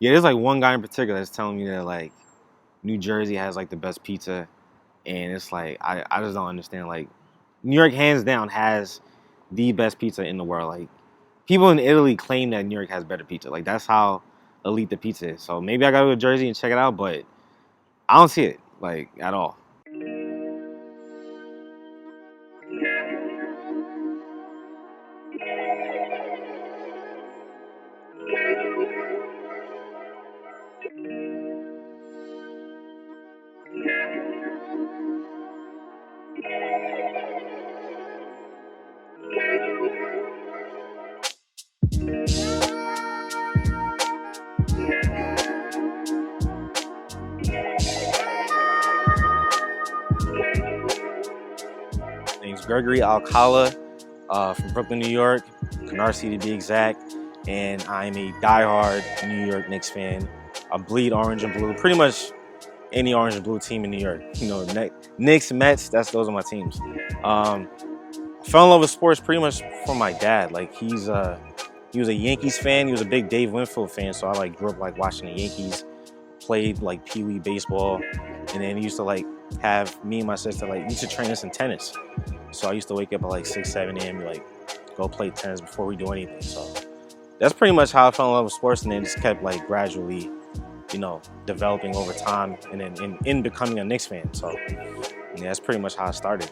Yeah, there's like one guy in particular that's telling me that like New Jersey has like the best pizza, and it's like I just don't understand. Like New York, hands down, has the best pizza in the world. Like people in Italy claim that New York has better pizza. Like that's how elite the pizza is. So maybe I gotta go to Jersey and check it out, but I don't see it like at all. Name's Gregory Alcala from Brooklyn, New York, Canarsie to be exact, and I'm a diehard New York Knicks fan. I bleed orange and blue, pretty much any orange and blue team in New York. You know, Knicks, Mets, those are my teams. I fell in love with sports pretty much from my dad. Like he was a Yankees fan. He was a big Dave Winfield fan, so I like grew up like watching the Yankees. Played like Pee Wee baseball, and then he used to like have me and my sister like used to train us in tennis. So I used to wake up at like 6, 7 a.m. and like go play tennis before we do anything. So that's pretty much how I fell in love with sports, and then just kept like gradually, developing over time, and then in becoming a Knicks fan. So yeah, that's pretty much how I started.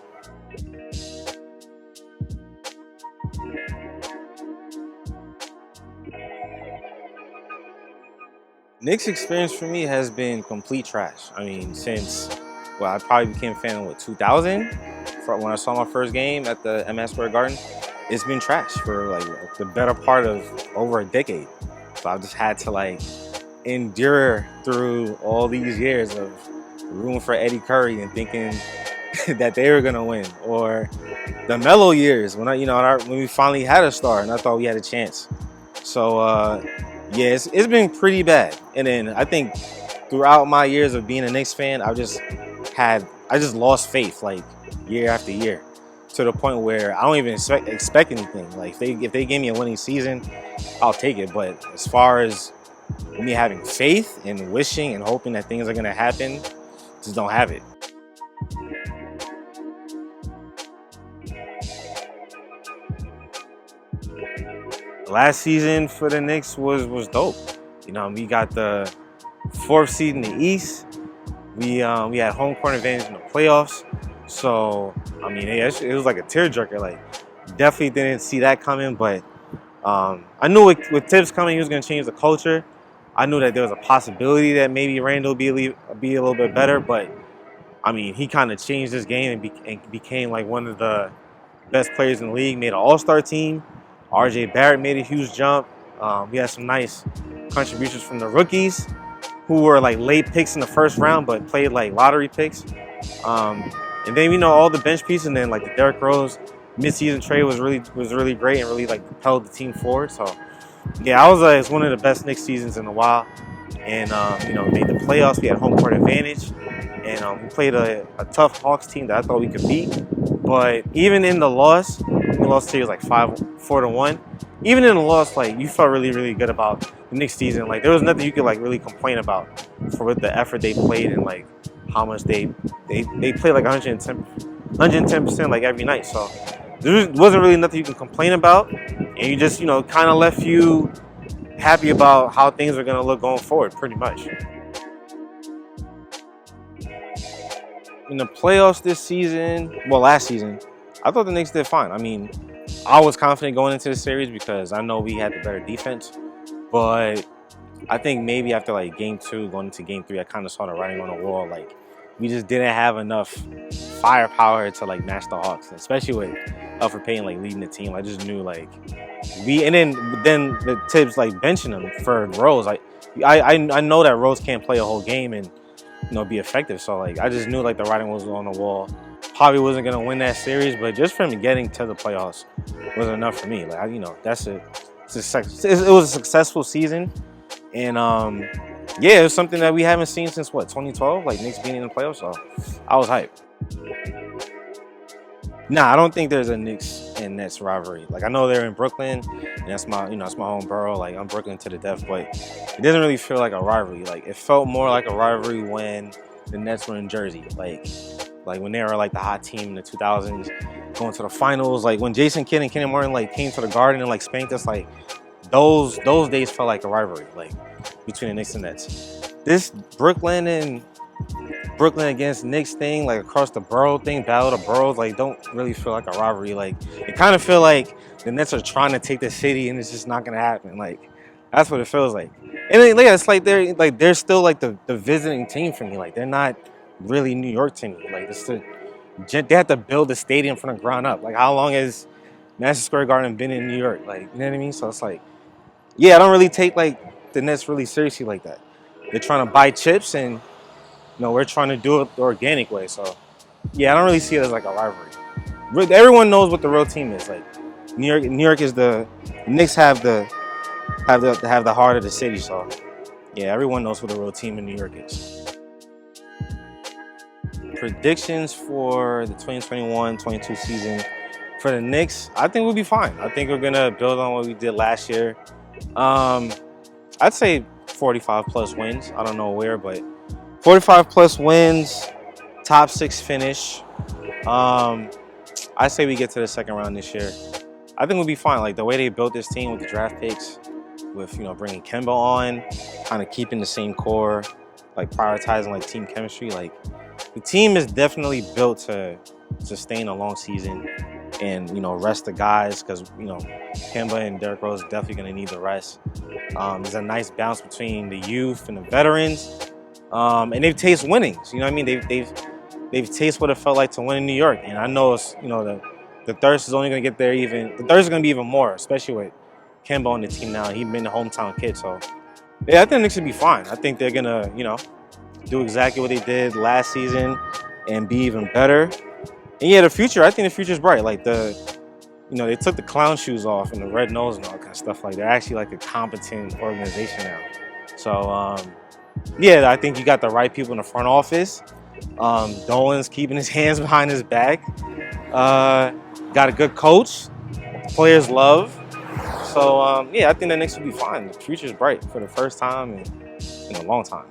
Knicks experience for me has been complete trash. I mean, I probably became a fan in 2000, when I saw my first game at the MS Square Garden. It's been trash for like the better part of over a decade. So I've just had to like endure through all these years of rooting for Eddie Curry and thinking that they were gonna win, or the mellow years when we finally had a star and I thought we had a chance. So yeah, it's been pretty bad. And then I think throughout my years of being a Knicks fan, I just lost faith like year after year, to the point where I don't even expect anything. Like if they gave me a winning season, I'll take it. But as far as me having faith and wishing and hoping that things are gonna happen, just don't have it. Last season for the Knicks was dope. We got the fourth seed in the East. We had home court advantage in the playoffs. So I mean, it was like a tearjerker. Like definitely didn't see that coming, but I knew with Tibbs coming, he was going to change the culture. I knew that there was a possibility that maybe Randle be a little bit better, but I mean, he kind of changed this game and became like one of the best players in the league. Made an All-Star team. R.J. Barrett made a huge jump. We had some nice contributions from the rookies, who were like late picks in the first round, but played like lottery picks. And then all the bench pieces, and then like the Derrick Rose midseason trade was really great and really like propelled the team forward. So yeah, it's one of the best Knicks seasons in a while. And made the playoffs. We had home court advantage, and we played a tough Hawks team that I thought we could beat. But even in the loss, we lost to, it was like 4-1. Even in the loss, like you felt really good about the Knicks season. Like there was nothing you could like really complain about for the effort they played and like how much they played like 110% like every night. So there wasn't really nothing you can complain about, and you just kind of left you happy about how things are going to look going forward, pretty much. In the playoffs this season, last season, I thought the Knicks did fine. I mean, I was confident going into the series because I know we had the better defense, but I think maybe after like game 2 going into game 3, I kind of saw the writing on the wall. Like we just didn't have enough firepower to like match the Hawks, especially with Alfred Payton like leading the team. I just knew like and then the Tibbs like benching him for Rose. I know that Rose can't play a whole game and be effective. So like I just knew like the writing was on the wall. Probably wasn't gonna win that series, but just from getting to the playoffs was enough for me. Like it was a successful season, and yeah, it was something that we haven't seen since 2012, like Knicks being in the playoffs. So I was hyped. Nah, I don't think there's a Knicks and Nets rivalry. Like I know they're in Brooklyn, and that's my that's my home borough. Like I'm Brooklyn to the death, but it doesn't really feel like a rivalry. Like it felt more like a rivalry when the Nets were in Jersey. Like when they were like the hot team in the 2000s, going to the finals. Like when Jason Kidd and Kenny Martin like came to the Garden and like spanked us. Like those days felt like a rivalry. Like between the Knicks and Nets. This Brooklyn against Knicks thing, like across the borough thing, battle of the boroughs, like don't really feel like a rivalry. Like it kind of feel like the Nets are trying to take the city and it's just not gonna happen. Like that's what it feels like. And then, yeah, it's like they're still like the visiting team for me. Like they're not really New York to me. Like they have to build the stadium from the ground up. Like how long has Madison Square Garden been in New York? Like you know what I mean? So it's like, yeah, I don't really take like the Nets really seriously like that. They're trying to buy chips and we're trying to do it the organic way. So, yeah, I don't really see it as like a rivalry. Everyone knows what the real team is. Like, New York is the Knicks have the heart of the city. So, yeah, everyone knows what the real team in New York is. Predictions for the 2021-22 season for the Knicks, I think we'll be fine. I think we're gonna build on what we did last year. I'd say 45 plus wins. I don't know where, but 45 plus wins, top 6 finish. I say we get to the second round this year. I think we'll be fine. Like the way they built this team with the draft picks, with bringing Kemba on, kind of keeping the same core, like prioritizing like team chemistry. Like the team is definitely built to sustain a long season and rest the guys because Kemba and Derrick Rose definitely gonna need the rest. There's a nice balance between the youth and the veterans. And they've tasted winnings. You know what I mean? They've tasted what it felt like to win in New York. And I know it's, the thirst is only going to get there the thirst is going to be even more, especially with Kemba on the team now. He's been a hometown kid. So, yeah, I think the Knicks should be fine. I think they're going to, do exactly what they did last season and be even better. And, yeah, the future, I think the future's bright. Like, they took the clown shoes off and the red nose and all that kind of stuff. Like, they're actually, like, a competent organization now. So, yeah, I think you got the right people in the front office. Dolan's keeping his hands behind his back. Got a good coach. Players love. So, yeah, I think the Knicks will be fine. The future's bright for the first time in a long time.